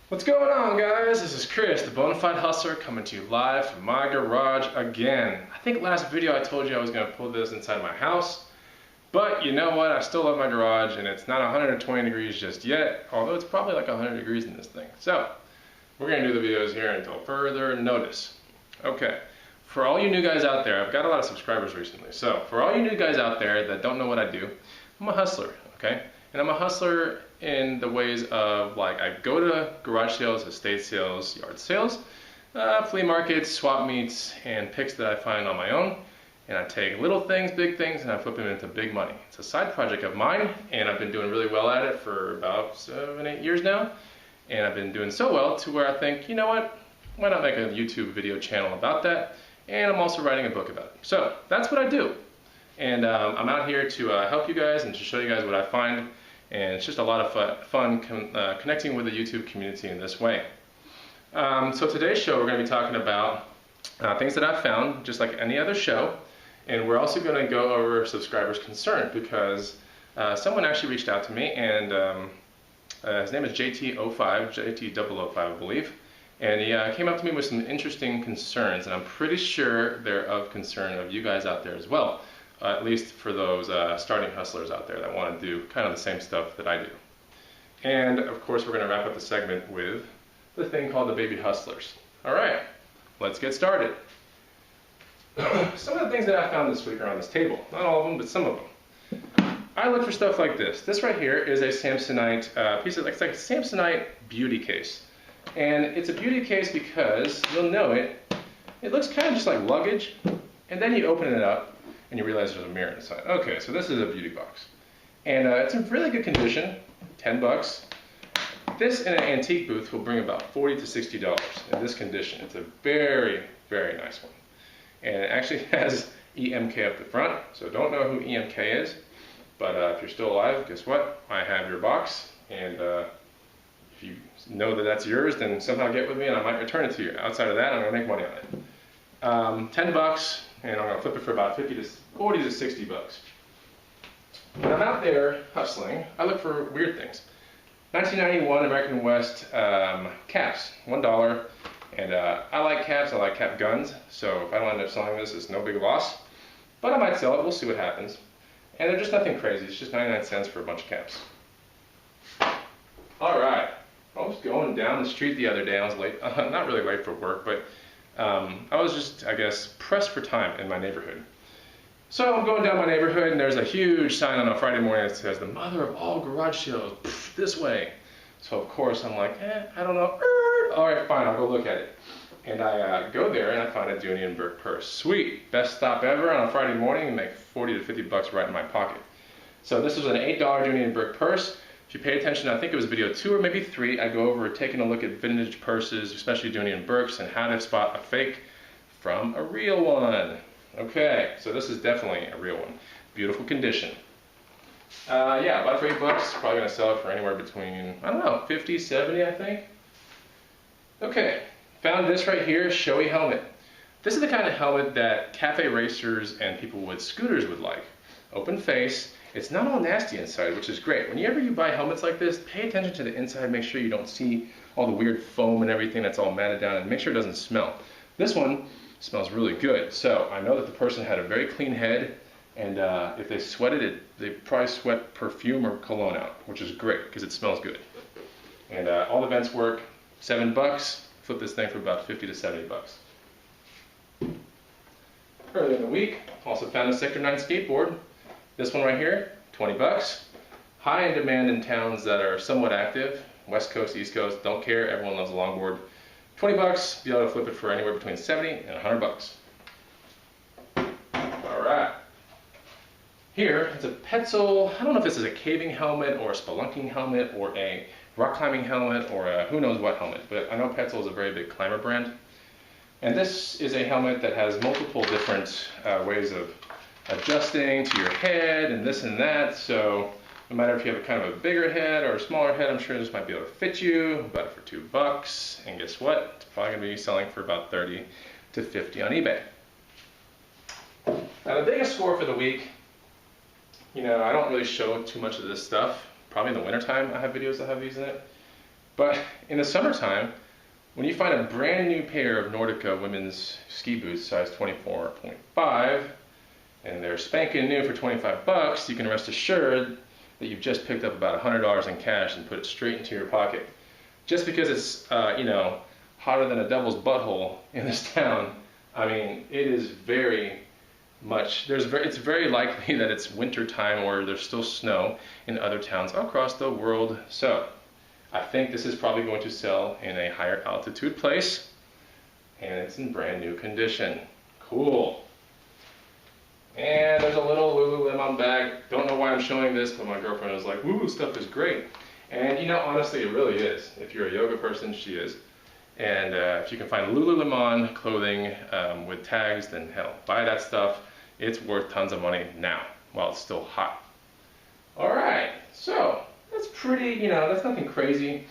What's going on, guys? This is Chris, the Bonafide Hustler, coming to you live from my garage again. I think last video I told you I was going to pull this inside my house, but you know what? I still love my garage, and it's not 120 degrees just yet, although it's probably like 100 degrees in this thing. So, we're going to do the videos here until further notice. Okay, for all you new guys out there, I've got a lot of subscribers recently, so for all you new guys out there that don't know what I do, I'm a hustler, okay? And I'm a hustler in the ways of, like, I go to garage sales, estate sales, yard sales, flea markets, swap meets, and picks that I find on my own. And I take little things, big things, and I flip them into big money. It's a side project of mine, and I've been doing really well at it for about 7-8 years now. And I've been doing so well to where I think, you know what, why not make a YouTube video channel about that? And I'm also writing a book about it. So that's what I do. And I'm out here to help you guys and to show you guys what I find. And it's just a lot of fun connecting with the YouTube community in this way. So today's show, we're going to be talking about things that I've found, just like any other show. And we're also going to go over subscribers' concern, because someone actually reached out to me, and his name is JT005, I believe. And he came up to me with some interesting concerns, and I'm pretty sure they're of concern of you guys out there as well. At least for those starting hustlers out there that want to do kind of the same stuff that I do. And of course, we're going to wrap up the segment with the thing called the baby hustlers. All right, let's get started. Some of the things that I found this week are on this table. Not all of them, but some of them. I look for stuff like this. This right here is a Samsonite piece of, it's like a Samsonite beauty case. And it's a beauty case because, you'll know it, it looks kind of just like luggage, and then you open it up, and you realize there's a mirror inside. Okay, so this is a beauty box. And it's in really good condition, 10 bucks. This in an antique booth will bring about $40 to $60 in this condition. It's a very, very nice one. And it actually has EMK up the front, so don't know who EMK is. But if you're still alive, guess what? I have your box, and if you know that that's yours, then somehow get with me and I might return it to you. Outside of that, I'm gonna make money on it. 10 bucks. And I'm going to flip it for about 40 to 60 bucks. When I'm out there hustling, I look for weird things. 1991 American West caps, $1. And I like caps, I like cap guns. So if I don't end up selling this, it's no big loss. But I might sell it, we'll see what happens. And they're just nothing crazy, it's just 99 cents for a bunch of caps. Alright, I was going down the street the other day, I was late, not really late for work, but I was just, I guess, pressed for time in my neighborhood. So I'm going down my neighborhood, and there's a huge sign on a Friday morning that says, "The mother of all garage sales, this way." So of course I'm like, I don't know. Alright, fine, I'll go look at it. And I go there, and I find a Dooney & Bourke purse. Sweet, best stop ever on a Friday morning, and make 40 to 50 bucks right in my pocket. So this was an $8 Dooney & Bourke purse. If you pay attention, I think it was video 2 or maybe 3, I go over taking a look at vintage purses, especially Dooney & Bourke's, and how to spot a fake from a real one. Okay, so this is definitely a real one. Beautiful condition. Yeah, about for $8, probably going to sell it for anywhere between, I don't know, 50, 70, I think. Okay, found this right here, showy helmet. This is the kind of helmet that cafe racers and people with scooters would like. Open face. It's not all nasty inside, which is great. Whenever you buy helmets like this, pay attention to the inside. Make sure you don't see all the weird foam and everything that's all matted down, and make sure it doesn't smell. This one smells really good. So I know that the person had a very clean head, and if they sweated it, they probably sweat perfume or cologne out, which is great because it smells good. And all the vents work. $7. Flip this thing for about 50 to 70 bucks. Earlier in the week, also found a Sector 9 skateboard. This one right here, 20 bucks. High in demand in towns that are somewhat active. West Coast, East Coast, don't care, everyone loves a longboard. 20 bucks, be able to flip it for anywhere between 70 and 100 bucks. Alright. Here, it's a Petzl, I don't know if this is a caving helmet or a spelunking helmet or a rock climbing helmet or a who knows what helmet, but I know Petzl is a very big climber brand. And this is a helmet that has multiple different ways of adjusting to your head and this and that, so no matter if you have a kind of a bigger head or a smaller head, I'm sure this might be able to fit you. Bought it for $2, and guess what? It's probably going to be selling for about 30 to 50 on eBay. Now the biggest score for the week, you know, I don't really show too much of this stuff. Probably in the wintertime I have videos that have these in it. But in the summertime, when you find a brand new pair of Nordica women's ski boots, size 24.5, and they're spanking new for 25 bucks, you can rest assured that you've just picked up about $100 in cash and put it straight into your pocket. Just because it's, hotter than a devil's butthole in this town, I mean, it is very much, it's very likely that it's winter time or there's still snow in other towns across the world. So I think this is probably going to sell in a higher altitude place, and it's in brand new condition. Cool. And there's a little Lululemon bag. Don't know why I'm showing this, but my girlfriend was like, "Woo, stuff is great." And you know, honestly, it really is. If you're a yoga person, she is. And if you can find Lululemon clothing with tags, then hell, buy that stuff. It's worth tons of money now, while it's still hot. All right, so that's pretty, that's nothing crazy.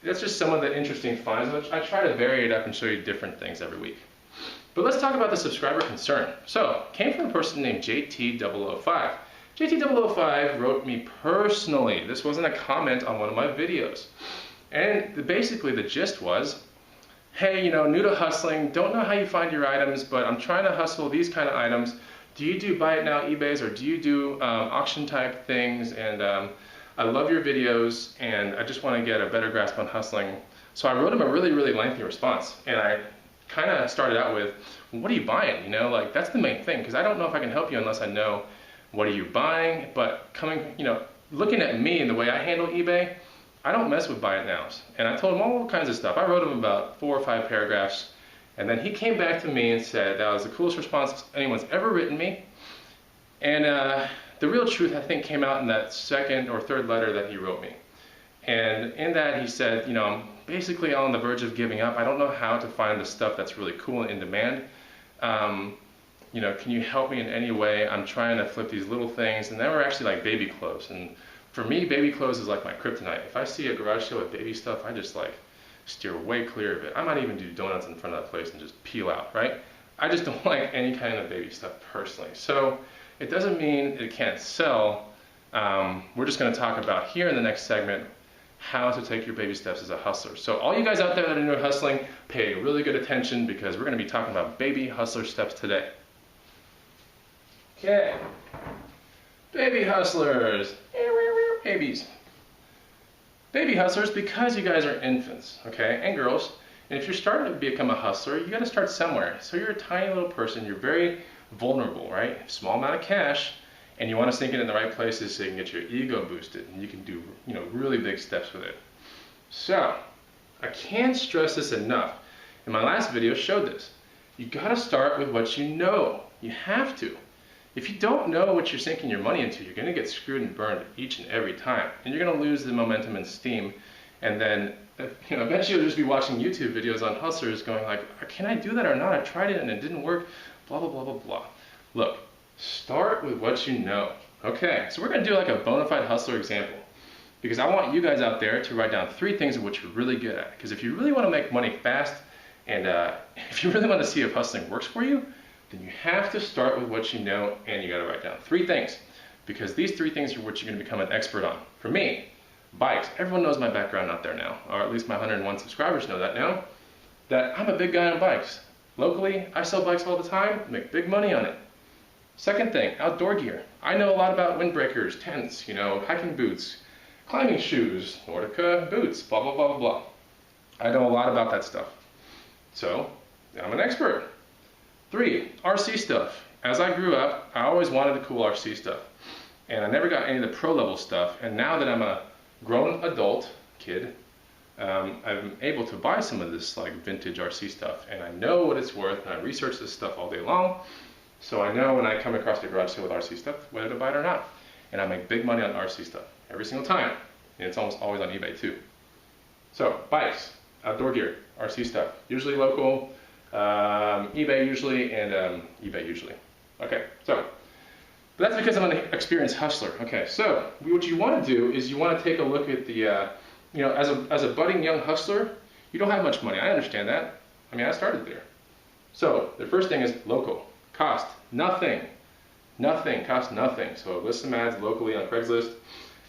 That's just some of the interesting finds, which I try to vary it up and show you different things every week. But let's talk about the subscriber concern. So, came from a person named JT005. JT005 wrote me personally. This wasn't a comment on one of my videos. And basically the gist was, hey, new to hustling, don't know how you find your items, but I'm trying to hustle these kind of items. Do you do buy it now eBays, or do you do auction type things? And I love your videos, and I just want to get a better grasp on hustling. So I wrote him a really, really lengthy response, and I kind of started out with, what are you buying? Like that's the main thing, because I don't know if I can help you unless I know what are you buying. But looking at me and the way I handle eBay, I don't mess with buy it nows. And I told him all kinds of stuff. I wrote him about 4 or 5 paragraphs, and then he came back to me and said that was the coolest response anyone's ever written me. And the real truth, I think, came out in that second or third letter that he wrote me. And in that he said, I'm basically on the verge of giving up. I don't know how to find the stuff that's really cool and in demand. Can you help me in any way? I'm trying to flip these little things, and they were actually like baby clothes. And for me, baby clothes is like my kryptonite. If I see a garage sale with baby stuff, I just like steer way clear of it. I might even do donuts in front of that place and just peel out, right? I just don't like any kind of baby stuff personally. So it doesn't mean it can't sell. We're just going to talk about here in the next segment how to take your baby steps as a hustler. So all you guys out there that are new hustling, pay really good attention, because we're going to be talking about baby hustler steps today. Okay, baby hustlers, babies. Baby hustlers, because you guys are infants, okay, and girls, and if you're starting to become a hustler, you got to start somewhere. So you're a tiny little person, you're very vulnerable, right? Small amount of cash, and you want to sink it in the right places so you can get your ego boosted, and you can do, really big steps with it. So, I can't stress this enough. And my last video showed this. You got to start with what you know. You have to. If you don't know what you're sinking your money into, you're going to get screwed and burned each and every time. And you're going to lose the momentum and steam. And then, eventually you'll just be watching YouTube videos on hustlers going like, can I do that or not? I tried it and it didn't work, blah, blah, blah, blah, blah. Look, start with what you know. Okay, so we're going to do like a bona fide hustler example, because I want you guys out there to write down 3 things of what you're really good at. Because if you really want to make money fast, and if you really want to see if hustling works for you, then you have to start with what you know, and you got to write down 3 things, because these 3 things are what you're going to become an expert on. For me, bikes. Everyone knows my background out there now, or at least my 101 subscribers know that now, that I'm a big guy on bikes. Locally, I sell bikes all the time, make big money on it. Second thing, outdoor gear. I know a lot about windbreakers, tents, hiking boots, climbing shoes, Nordica boots, blah, blah, blah, blah, blah. I know a lot about that stuff. So, I'm an expert. 3, RC stuff. As I grew up, I always wanted the cool RC stuff. And I never got any of the pro level stuff. And now that I'm a grown adult kid, I'm able to buy some of this like vintage RC stuff. And I know what it's worth, and I research this stuff all day long. So I know when I come across a garage sale with RC stuff, whether to buy it or not. And I make big money on RC stuff every single time. And it's almost always on eBay too. So, bikes, outdoor gear, RC stuff. Usually local, eBay usually, and eBay usually. Okay, so but that's because I'm an experienced hustler. Okay, so what you want to do is you want to take a look at the, as a budding young hustler, you don't have much money. I understand that. I mean, I started there. So the first thing is local. Cost nothing. Nothing. Cost nothing. So list some ads locally on Craigslist,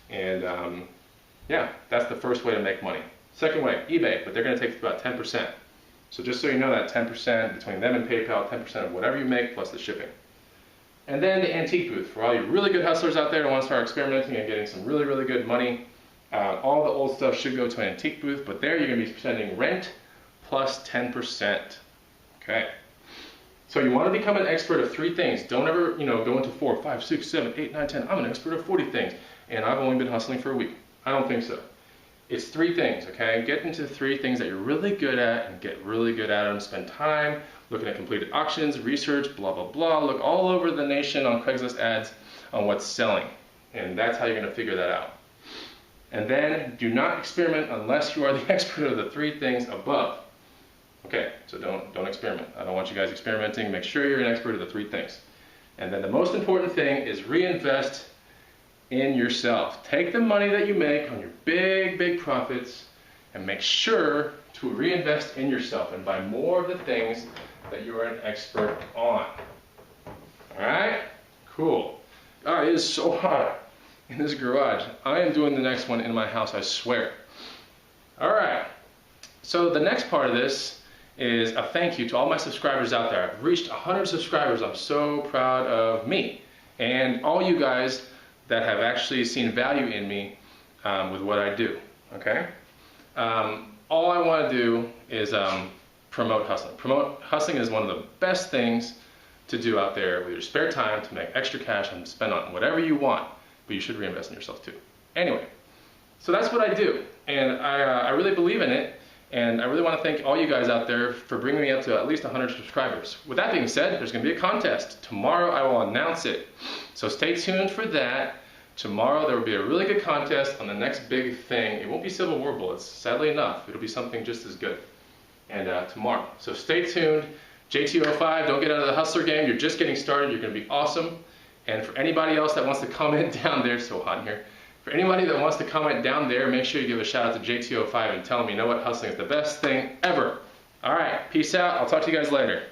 and yeah, that's the first way to make money. Second way, eBay, but they're going to take about 10%. So just so you know that 10% between them and PayPal, 10% of whatever you make plus the shipping. And then the antique booth, for all you really good hustlers out there who want to start experimenting and getting some really, really good money. All the old stuff should go to an antique booth, but there you're going to be spending rent plus 10%. Okay. So you want to become an expert of 3 things. Don't ever, go into 4, 5, 6, 7, 8, 9, 10. I'm an expert of 40 things, and I've only been hustling for a week. I don't think so. It's 3 things, okay? Get into 3 things that you're really good at and get really good at them. Spend time looking at completed auctions, research, blah, blah, blah. Look all over the nation on Craigslist ads on what's selling. And that's how you're going to figure that out. And then do not experiment unless you are the expert of the 3 things above. Okay, so don't experiment. I don't want you guys experimenting. Make sure you're an expert of the 3 things. And then the most important thing is reinvest in yourself. Take the money that you make on your big, big profits and make sure to reinvest in yourself and buy more of the things that you are an expert on. Alright? Cool. Oh, it is so hot in this garage. I am doing the next one in my house, I swear. Alright, so the next part of this is a thank you to all my subscribers out there. I've reached 100 subscribers. I'm so proud of me and all you guys that have actually seen value in me with what I do, okay? All I want to do is promote hustling. Hustling is one of the best things to do out there with your spare time to make extra cash and spend on whatever you want, but you should reinvest in yourself too. Anyway, so that's what I do, and I really believe in it, and I really want to thank all you guys out there for bringing me up to at least 100 subscribers. With that being said, there's going to be a contest. Tomorrow I will announce it, so stay tuned for that. Tomorrow there will be a really good contest on the next big thing. It won't be Civil War bullets, sadly enough. It'll be something just as good. And tomorrow. So stay tuned. JT05, don't get out of the hustler game. You're just getting started. You're going to be awesome. And for anybody else that wants to comment down there, so hot in here. For anybody that wants to comment down there, make sure you give a shout out to JT05 and tell them, you know what, hustling is the best thing ever. All right, peace out. I'll talk to you guys later.